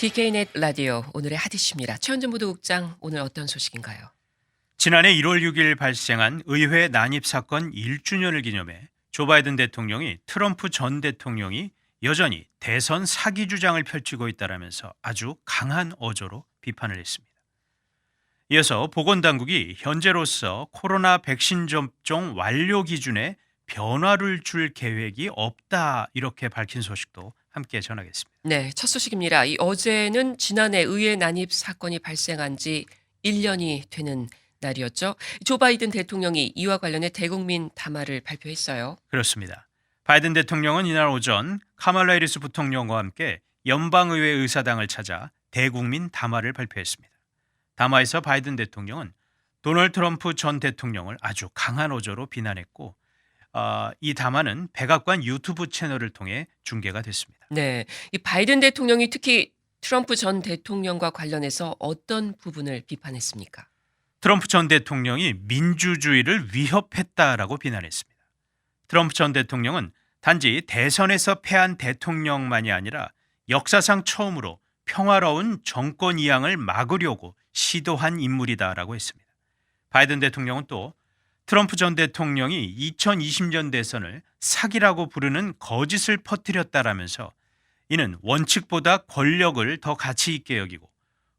DK넷 라디오 오늘의 핫이슈입니다. 최원준 부도국장 오늘 어떤 소식인가요? 지난해 1월 6일 발생한 의회 난입 사건 1주년을 기념해 조 바이든 대통령이 트럼프 전 대통령이 여전히 대선 사기 주장을 펼치고 있다라면서 아주 강한 어조로 비판을 했습니다. 이어서 보건당국이 현재로서 코로나 백신 접종 완료 기준에 변화를 줄 계획이 없다 이렇게 밝힌 소식도 함께 전하겠습니다. 네, 첫 소식입니다. 어제는 지난해 의회 난입 사건이 발생한 지 1년이 되는 날이었죠. 조 바이든 대통령이 이와 관련해 대국민 담화를 발표했어요. 그렇습니다. 바이든 대통령은 이날 오전 카말라 해리스 부통령과 함께 연방의회 의사당을 찾아 대국민 담화를 발표했습니다. 담화에서 바이든 대통령은 도널드 트럼프 전 대통령을 아주 강한 어조로 비난했고 이 담화는 백악관 유튜브 채널을 통해 중계가 됐습니다. 네, 이 바이든 대통령이 특히 트럼프 전 대통령과 관련해서 어떤 부분을 비판했습니까? 트럼프 전 대통령이 민주주의를 위협했다라고 비난했습니다. 트럼프 전 대통령은 단지 대선에서 패한 대통령만이 아니라 역사상 처음으로 평화로운 정권 이양을 막으려고 시도한 인물이다라고 했습니다. 바이든 대통령은 또 트럼프 전 대통령이 2020년 대선을 사기라고 부르는 거짓을 퍼뜨렸다라면서 이는 원칙보다 권력을 더 가치 있게 여기고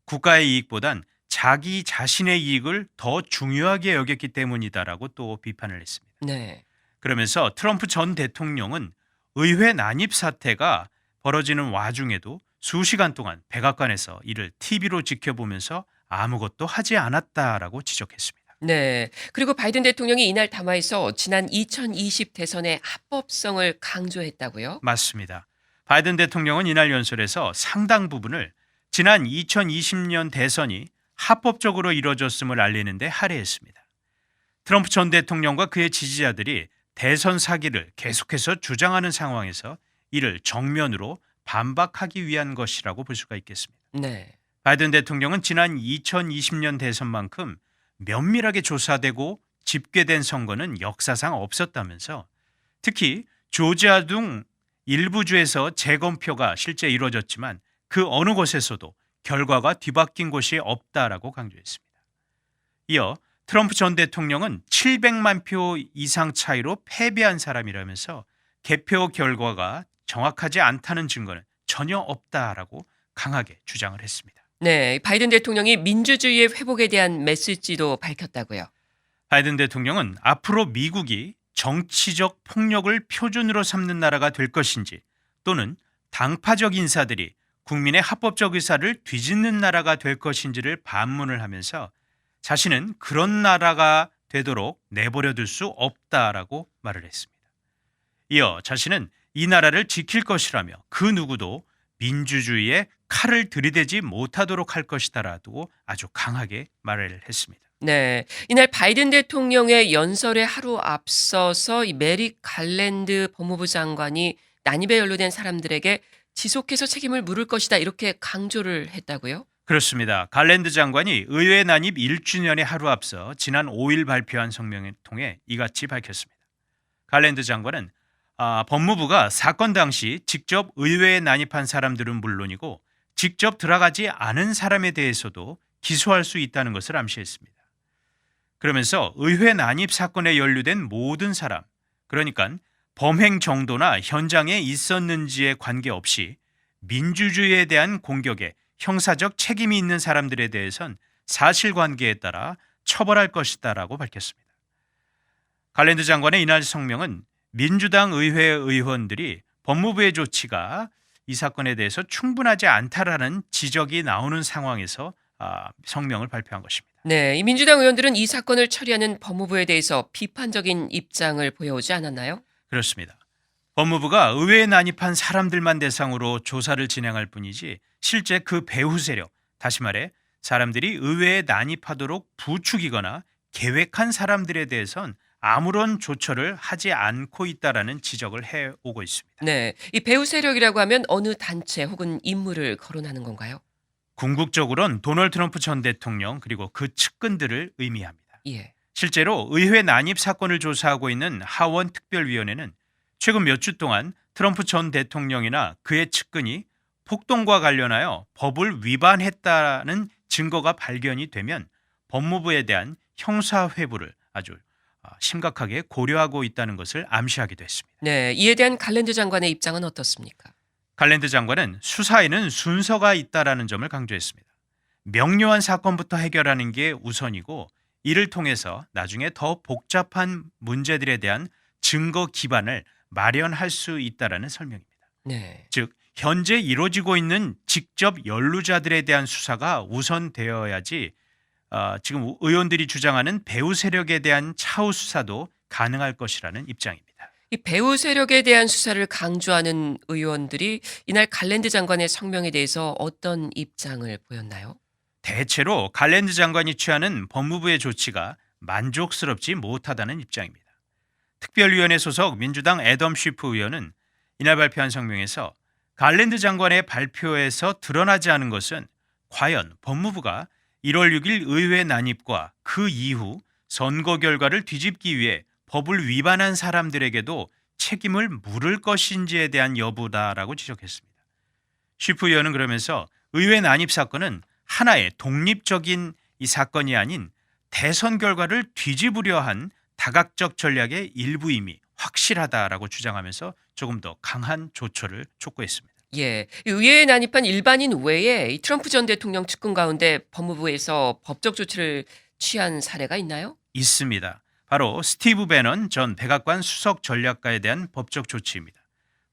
국가의 이익보단 자기 자신의 이익을 더 중요하게 여겼기 때문이다라고 또 비판을 했습니다. 네. 그러면서 트럼프 전 대통령은 의회 난입 사태가 벌어지는 와중에도 수시간 동안 백악관에서 이를 TV로 지켜보면서 아무것도 하지 않았다라고 지적했습니다. 네. 그리고 바이든 대통령이 이날 담화에서 지난 2020 대선의 합법성을 강조했다고요? 맞습니다. 바이든 대통령은 이날 연설에서 상당 부분을 지난 2020년 대선이 합법적으로 이뤄졌음을 알리는데 할애했습니다. 트럼프 전 대통령과 그의 지지자들이 대선 사기를 계속해서 주장하는 상황에서 이를 정면으로 반박하기 위한 것이라고 볼 수가 있겠습니다. 네. 바이든 대통령은 지난 2020년 대선만큼 면밀하게 조사되고 집계된 선거는 역사상 없었다면서 특히 조지아 등 일부 주에서 재검표가 실제 이루어졌지만 그 어느 곳에서도 결과가 뒤바뀐 곳이 없다라고 강조했습니다. 이어 트럼프 전 대통령은 700만 표 이상 차이로 패배한 사람이라면서 개표 결과가 정확하지 않다는 증거는 전혀 없다라고 강하게 주장을 했습니다. 네, 바이든 대통령이 민주주의의 회복에 대한 메시지도 밝혔다고요. 바이든 대통령은 앞으로 미국이 정치적 폭력을 표준으로 삼는 나라가 될 것인지 또는 당파적 인사들이 국민의 합법적 의사를 뒤집는 나라가 될 것인지를 반문을 하면서 자신은 그런 나라가 되도록 내버려둘 수 없다라고 말을 했습니다. 이어 자신은 이 나라를 지킬 것이라며 그 누구도 민주주의에 칼을 들이대지 못하도록 할 것이다라고 아주 강하게 말을 했습니다. 네, 이날 바이든 대통령의 연설에 하루 앞서서 이 메릭 갈랜드 법무부 장관이 난입에 연루된 사람들에게 지속해서 책임을 물을 것이다 이렇게 강조를 했다고요? 그렇습니다. 갈랜드 장관이 의회 난입 1주년에 하루 앞서 지난 5일 발표한 성명을 통해 이같이 밝혔습니다. 갈랜드 장관은 법무부가 사건 당시 직접 의회에 난입한 사람들은 물론이고 직접 들어가지 않은 사람에 대해서도 기소할 수 있다는 것을 암시했습니다. 그러면서 의회 난입 사건에 연루된 모든 사람, 그러니까 범행 정도나 현장에 있었는지에 관계없이 민주주의에 대한 공격에 형사적 책임이 있는 사람들에 대해선 사실관계에 따라 처벌할 것이다라고 밝혔습니다. 갈랜드 장관의 이날 성명은 민주당 의회 의원들이 법무부의 조치가 이 사건에 대해서 충분하지 않다라는 지적이 나오는 상황에서 성명을 발표한 것입니다. 네, 이 민주당 의원들은 이 사건을 처리하는 법무부에 대해서 비판적인 입장을 보여오지 않았나요? 그렇습니다. 법무부가 의회에 난입한 사람들만 대상으로 조사를 진행할 뿐이지 실제 그 배후 세력, 다시 말해 사람들이 의회에 난입하도록 부추기거나 계획한 사람들에 대해선 아무런 조처를 하지 않고 있다라는 지적을 해오고 있습니다. 네, 이 배후 세력이라고 하면 어느 단체 혹은 인물을 거론하는 건가요? 궁극적으로는 도널드 트럼프 전 대통령 그리고 그 측근들을 의미합니다. 예. 실제로 의회 난입 사건을 조사하고 있는 하원 특별위원회는 최근 몇 주 동안 트럼프 전 대통령이나 그의 측근이 폭동과 관련하여 법을 위반했다는 증거가 발견이 되면 법무부에 대한 형사 회부를 아주 심각하게 고려하고 있다는 것을 암시하기도 했습니다. 네, 이에 대한 갈랜드 장관의 입장은 어떻습니까? 갈랜드 장관은 수사에는 순서가 있다라는 점을 강조했습니다. 명료한 사건부터 해결하는 게 우선이고 이를 통해서 나중에 더 복잡한 문제들에 대한 증거 기반을 마련할 수 있다라는 설명입니다. 네. 즉 현재 이루어지고 있는 직접 연루자들에 대한 수사가 우선되어야지 지금 의원들이 주장하는 배후 세력에 대한 차후 수사도 가능할 것이라는 입장입니다. 이 배후 세력에 대한 수사를 강조하는 의원들이 이날 갈랜드 장관의 성명에 대해서 어떤 입장을 보였나요? 대체로 갈랜드 장관이 취하는 법무부의 조치가 만족스럽지 못하다는 입장입니다. 특별위원회 소속 민주당 애덤 쉬프 의원은 이날 발표한 성명에서 갈랜드 장관의 발표에서 드러나지 않은 것은 과연 법무부가 1월 6일 의회 난입과 그 이후 선거 결과를 뒤집기 위해 법을 위반한 사람들에게도 책임을 물을 것인지에 대한 여부다라고 지적했습니다. 쉬프 의원은 그러면서 의회 난입 사건은 하나의 독립적인 이 사건이 아닌 대선 결과를 뒤집으려 한 다각적 전략의 일부임이 확실하다라고 주장하면서 조금 더 강한 조처를 촉구했습니다. 예, 의회에 난입한 일반인 외에 이 트럼프 전 대통령 측근 가운데 법무부에서 법적 조치를 취한 사례가 있나요? 있습니다. 바로 스티브 배넌 전 백악관 수석 전략가에 대한 법적 조치입니다.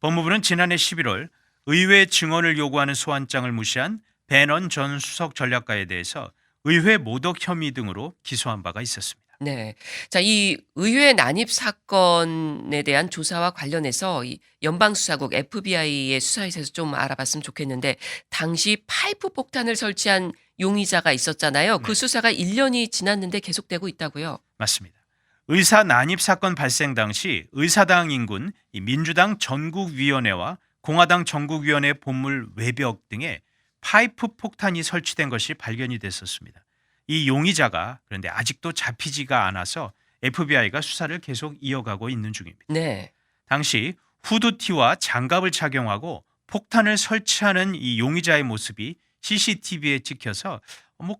법무부는 지난해 11월 의회 증언을 요구하는 소환장을 무시한 배넌 전 수석 전략가에 대해서 의회 모독 혐의 등으로 기소한 바가 있었습니다. 네. 자, 이 의회 난입 사건에 대한 조사와 관련해서 이 연방수사국 FBI의 수사에서 좀 알아봤으면 좋겠는데 당시 파이프 폭탄을 설치한 용의자가 있었잖아요. 그 네. 수사가 1년이 지났는데 계속되고 있다고요. 맞습니다. 의사 난입 사건 발생 당시 의사당 인근 이 민주당 전국위원회와 공화당 전국위원회 본물 외벽 등에 파이프 폭탄이 설치된 것이 발견이 됐었습니다. 이 용의자가 그런데 아직도 잡히지가 않아서 FBI가 수사를 계속 이어가고 있는 중입니다. 네. 당시 후드티와 장갑을 착용하고 폭탄을 설치하는 이 용의자의 모습이 CCTV에 찍혀서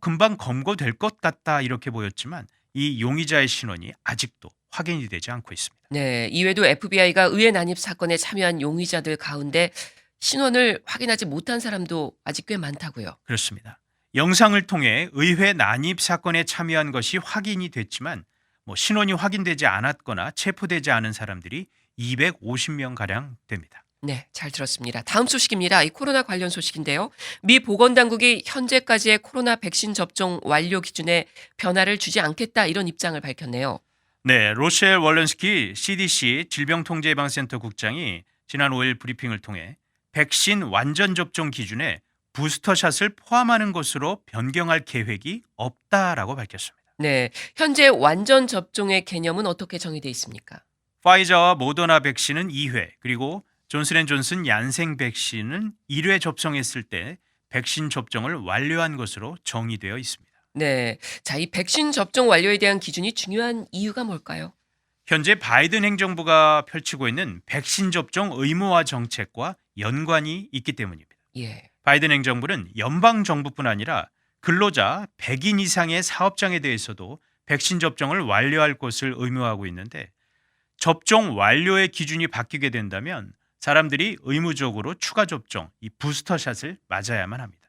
금방 검거될 것 같다 이렇게 보였지만 이 용의자의 신원이 아직도 확인이 되지 않고 있습니다. 네. 이외에도 FBI가 의회 난입 사건에 참여한 용의자들 가운데 신원을 확인하지 못한 사람도 아직 꽤 많다고요. 그렇습니다. 영상을 통해 의회 난입 사건에 참여한 것이 확인이 됐지만 신원이 확인되지 않았거나 체포되지 않은 사람들이 250명 가량 됩니다. 네, 잘 들었습니다. 다음 소식입니다. 이 코로나 관련 소식인데요. 미 보건당국이 현재까지의 코로나 백신 접종 완료 기준에 변화를 주지 않겠다 이런 입장을 밝혔네요. 네, 로셸 월런스키 CDC 질병통제예방센터 국장이 지난 5일 브리핑을 통해 백신 완전 접종 기준에 부스터샷을 포함하는 것으로 변경할 계획이 없다라고 밝혔습니다. 네, 현재 완전 접종의 개념은 어떻게 정의되어 있습니까? 파이저와 모더나 백신은 2회, 그리고 존슨앤존슨 얀생 백신은 1회 접종했을 때 백신 접종을 완료한 것으로 정의되어 있습니다. 네, 자, 이 백신 접종 완료에 대한 기준이 중요한 이유가 뭘까요? 현재 바이든 행정부가 펼치고 있는 백신 접종 의무화 정책과 연관이 있기 때문입니다. 예. 바이든 행정부는 연방 정부뿐 아니라 근로자 100인 이상의 사업장에 대해서도 백신 접종을 완료할 것을 의무화하고 있는데 접종 완료의 기준이 바뀌게 된다면 사람들이 의무적으로 추가 접종, 이 부스터샷을 맞아야만 합니다.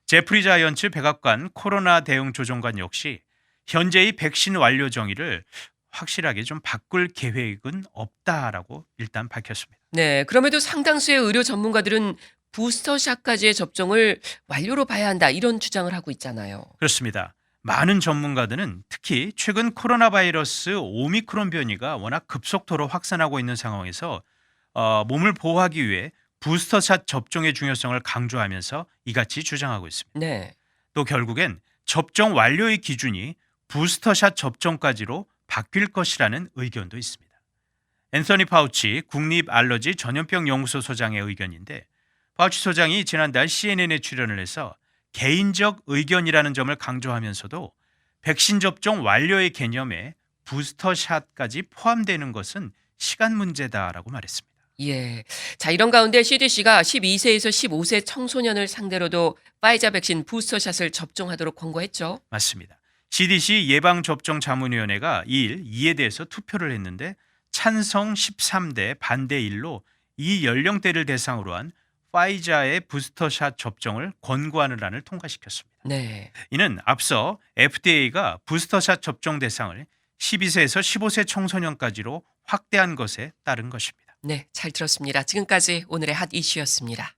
제프리 자이언츠 백악관 코로나 대응 조정관 역시 현재의 백신 완료 정의를 확실하게 좀 바꿀 계획은 없다라고 일단 밝혔습니다. 네, 그럼에도 상당수의 의료 전문가들은 부스터샷까지의 접종을 완료로 봐야 한다 이런 주장을 하고 있잖아요. 그렇습니다. 많은 전문가들은 특히 최근 코로나 바이러스 오미크론 변이가 워낙 급속도로 확산하고 있는 상황에서 몸을 보호하기 위해 부스터샷 접종의 중요성을 강조하면서 이같이 주장하고 있습니다. 네. 또 결국엔 접종 완료의 기준이 부스터샷 접종까지로 바뀔 것이라는 의견도 있습니다. 앤서니 파우치 국립 알러지 전염병 연구소 소장의 의견인데 파우치 소장이 지난달 CNN에 출연을 해서 개인적 의견이라는 점을 강조하면서도 백신 접종 완료의 개념에 부스터샷까지 포함되는 것은 시간 문제다라고 말했습니다. 예. 자, 이런 가운데 CDC가 12세에서 15세 청소년을 상대로도 파이자 백신 부스터샷을 접종하도록 권고했죠. 맞습니다. CDC 예방접종자문위원회가 2일 이에 대해서 투표를 했는데 찬성 13대 반대 1로 이 연령대를 대상으로 한 파이자의 부스터샷 접종을 권고하는 안을 통과시켰습니다. 네. 이는 앞서 FDA가 부스터샷 접종 대상을 12세에서 15세 청소년까지로 확대한 것에 따른 것입니다. 네, 잘 들었습니다. 지금까지 오늘의 핫 이슈였습니다.